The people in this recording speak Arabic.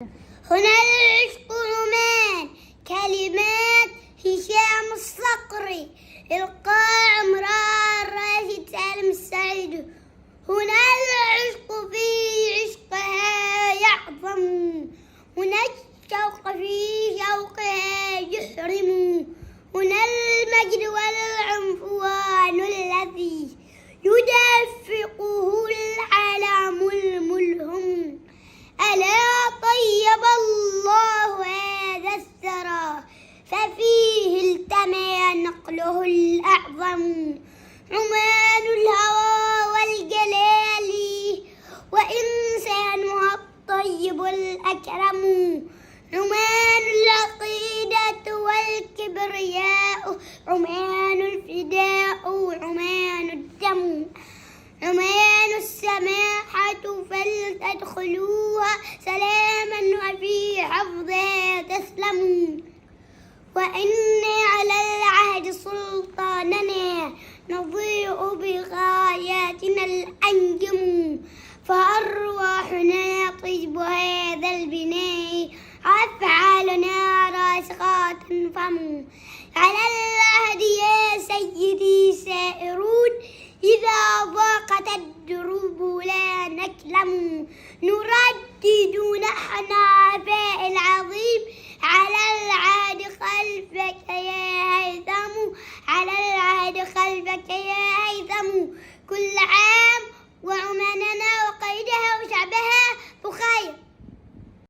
هنا العشق رومان كلمات هشام الصقري، إلقاء عمران راشد سالم السعيد. هنا العشق في عشقها يعظم، هنا الشوق في شوقها يحرم. هنا المجد والعنفوان الذي يدفقه العلم الملهم. ألا طيب الله هذا الثرى ففيه التمى نقله الأعظم. عمان الهوى والجلال وإنسانها الطيب الأكرم. عمان العقيدة والكبرياء، عمان الفداء، عمان الدم. عمان السماحة فلتدخلوها سلاما وفي حفظها تسلموا. وإنا على العهد سلطاننا نضيء بغاياتنا الأنجم. فأرواحنا طيب هذا البناء، أفعالنا راسخات فم. على العهد يا سيدي